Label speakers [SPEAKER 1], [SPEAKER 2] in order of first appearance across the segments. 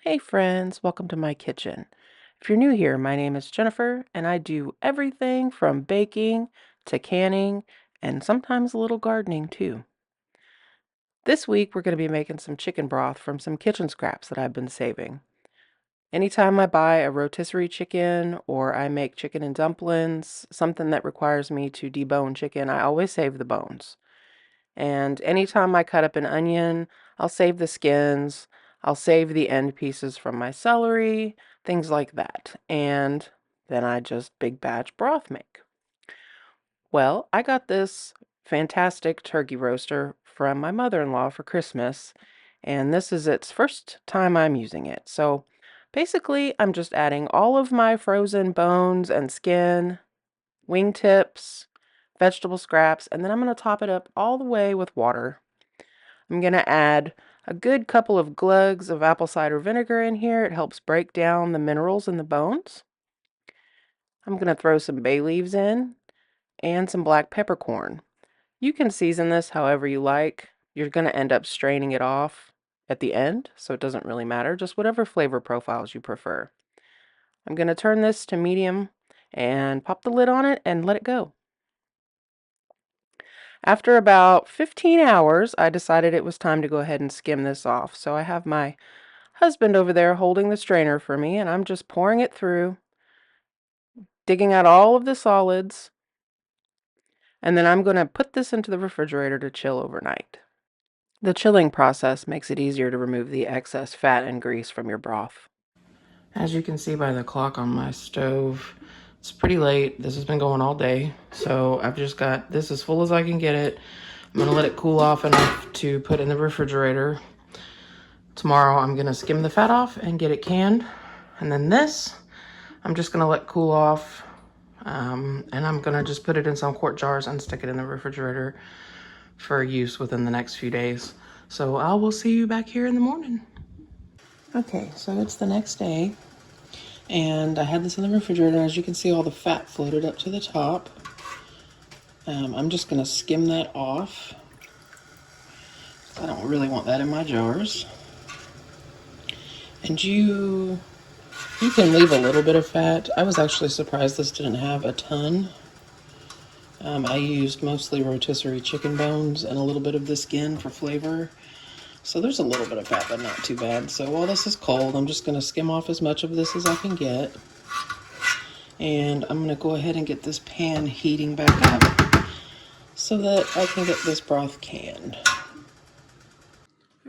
[SPEAKER 1] Hey friends, welcome to my kitchen. If you're new here, my name is Jennifer and I do everything from baking to canning and sometimes a little gardening too. This week we're going to be making some chicken broth from some kitchen scraps that I've been saving. Anytime I buy a rotisserie chicken or I make chicken and dumplings, something that requires me to debone chicken, I always save the bones. And anytime I cut up an onion, I'll save the skins, I'll save the end pieces from my celery, things like that. And then I just big batch broth make. Well, I got this fantastic turkey roaster from my mother-in-law for Christmas, and this is its first time I'm using it. So basically, I'm just adding all of my frozen bones and skin, wingtips, vegetable scraps, and then I'm going to top it up all the way with water. I'm going to add a good couple of glugs of apple cider vinegar in here. It helps break down the minerals in the bones. I'm going to throw some bay leaves in and some black peppercorn. You can season this however you like. You're going to end up straining it off at the end, so it doesn't really matter. Just whatever flavor profiles you prefer. I'm going to turn this to medium and pop the lid on it and let it go. After about 15 hours, I decided it was time to go ahead and skim this off. So I have my husband over there holding the strainer for me, and I'm just pouring it through, digging out all of the solids, and then I'm going to put this into the refrigerator to chill overnight. The chilling process makes it easier to remove the excess fat and grease from your broth. As you can see by the clock on my stove, it's pretty late. This has been going all day, so I've just got this as full as I can get it. I'm gonna let it cool off enough to put in the refrigerator. Tomorrow I'm gonna skim the fat off and get it canned. And then this, I'm just gonna let cool off. And I'm gonna just put it in some quart jars and stick it in the refrigerator for use within the next few days. So I will see you back here in the morning. Okay, so it's the next day. And I had this in the refrigerator. As you can see, all the fat floated up to the top. I'm just gonna skim that off. I don't really want that in my jars. And you can leave a little bit of fat. I was actually surprised this didn't have a ton. I used mostly rotisserie chicken bones and a little bit of the skin for flavor. So there's a little bit of fat, but not too bad. So while this is cold, I'm just gonna skim off as much of this as I can get. And I'm gonna go ahead and get this pan heating back up so that I can get this broth canned.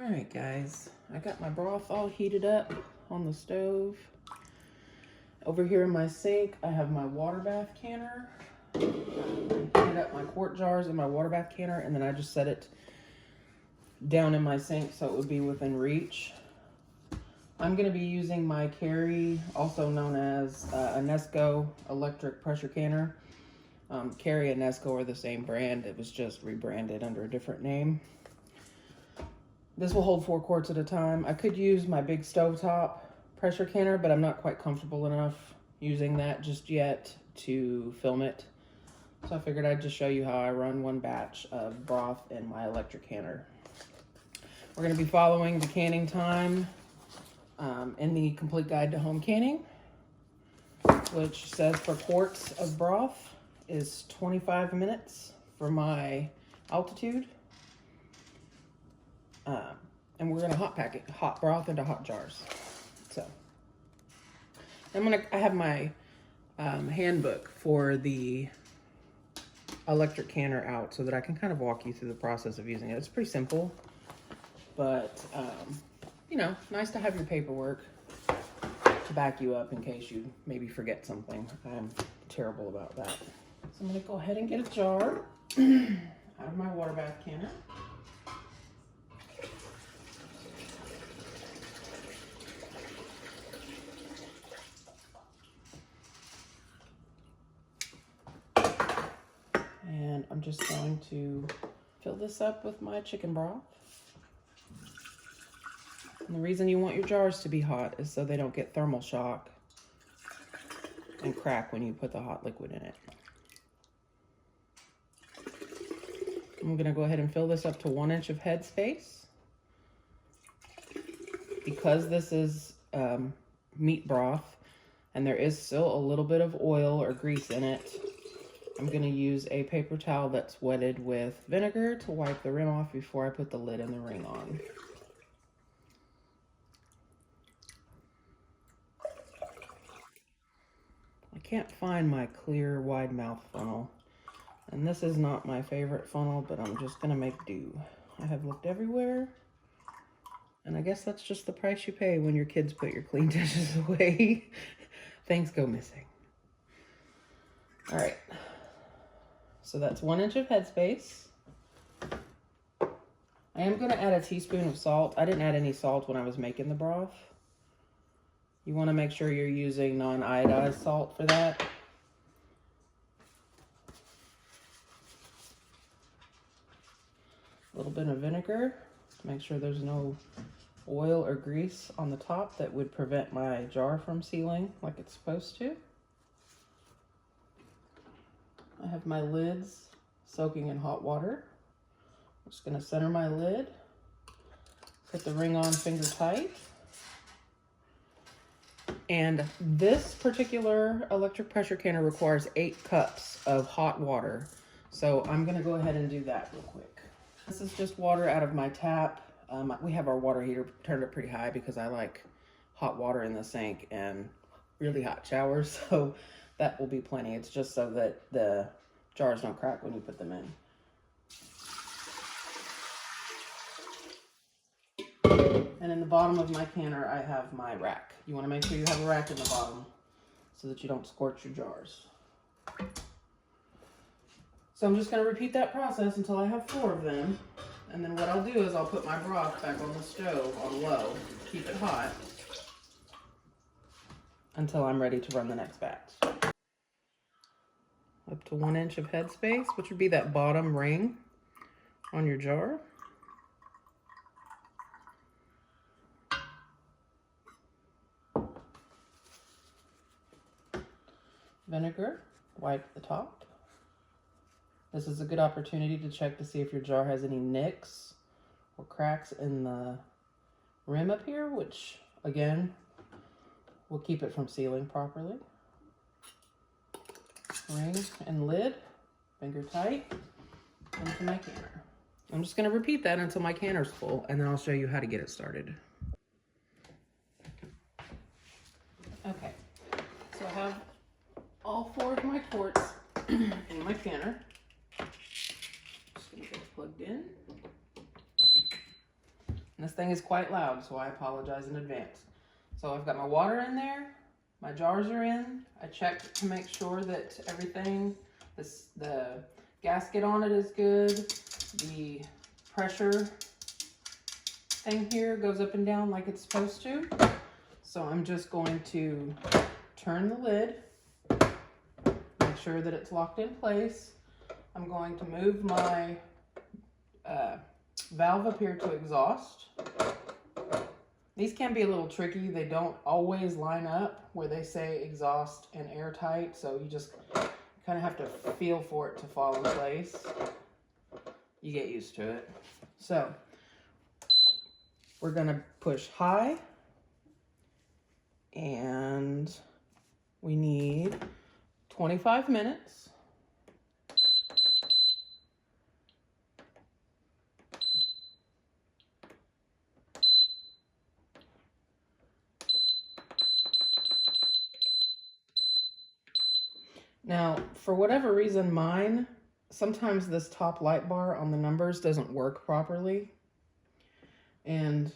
[SPEAKER 1] All right, guys, I got my broth all heated up on the stove. Over here in my sink, I have my water bath canner. I heated up my quart jars in my water bath canner, and then I just set it down in my sink so it would be within reach. I'm going to be using my Carey, also known as a Nesco electric pressure canner. Carey and Nesco are the same brand. It was just rebranded under a different name. This will hold 4 quarts at a time. I could use my big stovetop pressure canner, but I'm not quite comfortable enough using that just yet to film it. So I figured I'd just show you how I run one batch of broth in my electric canner. We're going to be following the canning time in the Complete Guide to Home Canning, which says for quarts of broth is 25 minutes for my altitude. And we're going to hot pack it, hot broth into hot jars. So I have my handbook for the electric canner out so that I can kind of walk you through the process of using it. It's pretty simple, but you know, nice to have your paperwork to back you up in case you maybe forget something. I'm terrible about that. So I'm gonna go ahead and get a jar out of my water bath canner. And I'm just going to fill this up with my chicken broth. And the reason you want your jars to be hot is so they don't get thermal shock and crack when you put the hot liquid in it. I'm gonna go ahead and fill this up to 1 inch of head space. Because this is meat broth, and there is still a little bit of oil or grease in it. I'm going to use a paper towel that's wetted with vinegar to wipe the rim off before I put the lid and the ring on. I can't find my clear wide mouth funnel, and this is not my favorite funnel, but I'm just going to make do. I have looked everywhere, and I guess that's just the price you pay when your kids put your clean dishes away. Things go missing. All right. So that's 1 inch of headspace. I am going to add a teaspoon of salt. I didn't add any salt when I was making the broth. You want to make sure you're using non-iodized salt for that. A little bit of vinegar to make sure there's no oil or grease on the top that would prevent my jar from sealing like it's supposed to. I have my lids soaking in hot water. I'm just going to center my lid, put the ring on finger tight. And this particular electric pressure canner requires 8 cups of hot water. So I'm going to go ahead and do that real quick. This is just water out of my tap. We have our water heater turned up pretty high because I like hot water in the sink and really hot showers. So that will be plenty. It's just so that the jars don't crack when you put them in. And in the bottom of my canner, I have my rack. You want to make sure you have a rack in the bottom so that you don't scorch your jars. So I'm just going to repeat that process until I have 4 of them. And then what I'll do is I'll put my broth back on the stove on low, keep it hot, until I'm ready to run the next batch. Up to 1 inch of headspace, which would be that bottom ring on your jar. Vinegar, wipe the top. This is a good opportunity to check to see if your jar has any nicks or cracks in the rim up here, which again will keep it from sealing properly. Ring and lid, finger tight, into my canner. I'm just going to repeat that until my canner's full, and then I'll show you how to get it started. Okay, so I have all 4 of my quarts in my canner. Just going to get it plugged in. And this thing is quite loud, so I apologize in advance. So I've got my water in there. My jars are in. I checked to make sure that everything, the gasket on it is good. The pressure thing here goes up and down like it's supposed to. So I'm just going to turn the lid, make sure that it's locked in place. I'm going to move my valve up here to exhaust. These can be a little tricky. They don't always line up where they say exhaust and airtight, so you just kind of have to feel for it to fall in place. You get used to it. So we're gonna push high, and we need 25 minutes. Now, for whatever reason, sometimes this top light bar on the numbers doesn't work properly. And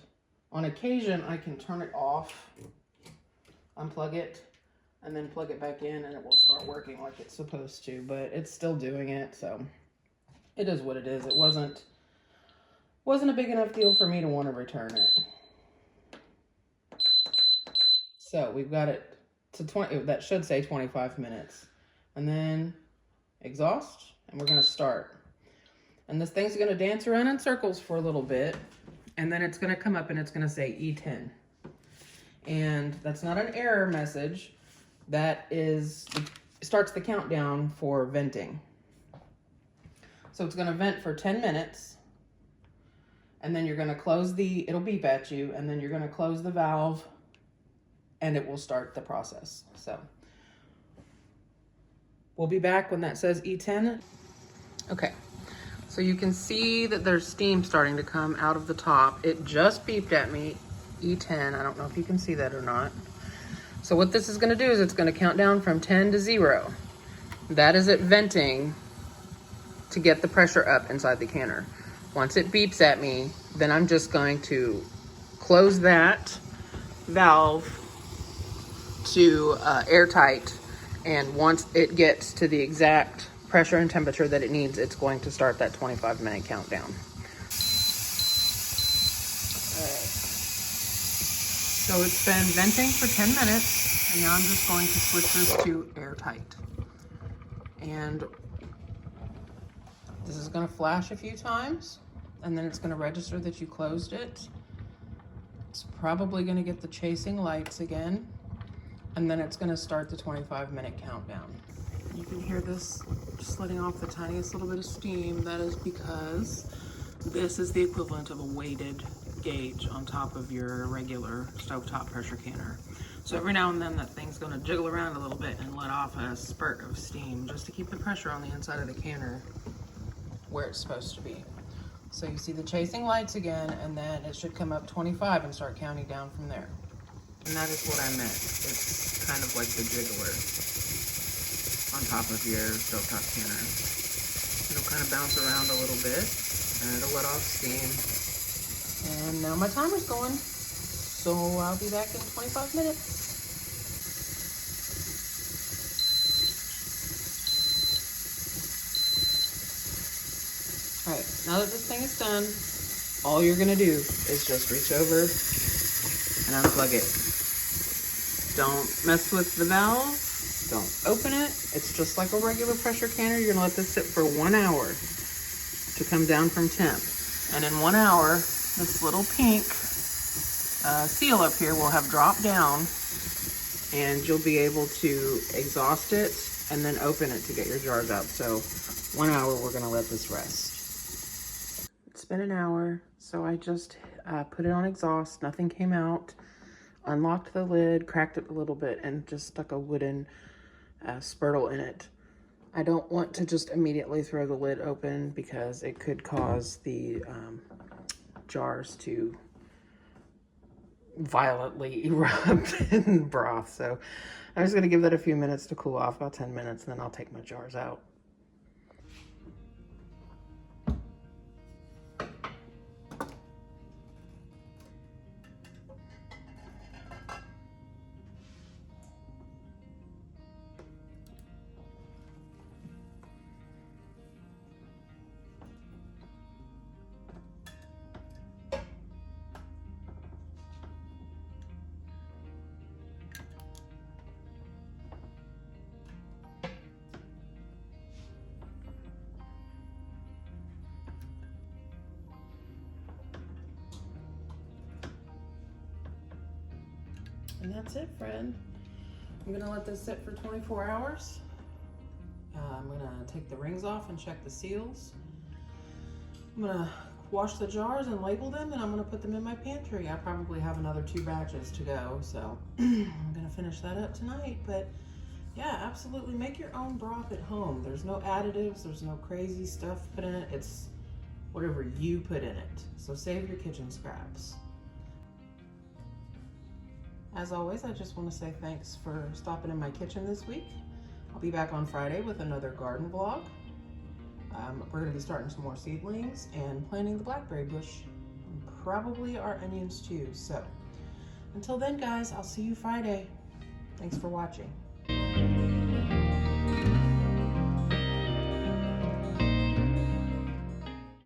[SPEAKER 1] on occasion, I can turn it off, unplug it, and then plug it back in, and it will start working like it's supposed to, but it's still doing it, so it is what it is. It wasn't a big enough deal for me to want to return it. So we've got it to 20, that should say 25 minutes. And then exhaust, and we're gonna start. And this thing's gonna dance around in circles for a little bit, and then it's gonna come up and it's gonna say E10. And that's not an error message. That starts the countdown for venting. So it's gonna vent for 10 minutes, and then you're gonna close it'll beep at you, and then you're gonna close the valve and it will start the process. So we'll be back when that says E10. Okay, so you can see that there's steam starting to come out of the top. It just beeped at me, E10. I don't know if you can see that or not. So what this is gonna do is it's gonna count down from 10 to 0. That is it venting to get the pressure up inside the canner. Once it beeps at me, then I'm just going to close that valve to airtight, and once it gets to the exact pressure and temperature that it needs, it's going to start that 25-minute countdown. Alright. So it's been venting for 10 minutes, and now I'm just going to switch this to airtight. And this is going to flash a few times, and then it's going to register that you closed it. It's probably going to get the chasing lights again, and then it's going to start the 25-minute countdown. You can hear this just letting off the tiniest little bit of steam. That is because this is the equivalent of a weighted gauge on top of your regular stovetop pressure canner. So every now and then that thing's going to jiggle around a little bit and let off a spurt of steam just to keep the pressure on the inside of the canner where it's supposed to be. So you see the chasing lights again, and then it should come up 25 and start counting down from there. And that is what I meant. It's kind of like the jiggler on top of your stovetop canner. It'll kind of bounce around a little bit, and it'll let off steam. And now my timer's going, so I'll be back in 25 minutes. All right, now that this thing is done, all you're gonna do is just reach over and unplug it. Don't mess with the valve, don't open it. It's just like a regular pressure canner. You're gonna let this sit for 1 hour to come down from temp. And in 1 hour, this little pink seal up here will have dropped down, and you'll be able to exhaust it and then open it to get your jars out. So 1 hour, we're gonna let this rest. It's been an hour, so I just put it on exhaust. Nothing came out. Unlocked the lid, cracked it a little bit, and just stuck a wooden spurtle in it. I don't want to just immediately throw the lid open because it could cause the jars to violently erupt in broth. So I'm just gonna give that a few minutes to cool off, about 10 minutes, and then I'll take my jars out. And that's it, friend. I'm gonna let this sit for 24 hours. I'm gonna take the rings off and check the seals. I'm gonna wash the jars and label them, and I'm gonna put them in my pantry. I probably have another 2 batches to go, so I'm gonna finish that up tonight. But yeah, absolutely make your own broth at home. There's no additives, there's no crazy stuff put in it. It's whatever you put in it. So save your kitchen scraps. As always, I just want to say thanks for stopping in my kitchen this week. I'll be back on Friday with another garden vlog. We're going to be starting some more seedlings and planting the blackberry bush, and probably our onions too. So until then, guys, I'll see you Friday. Thanks for watching.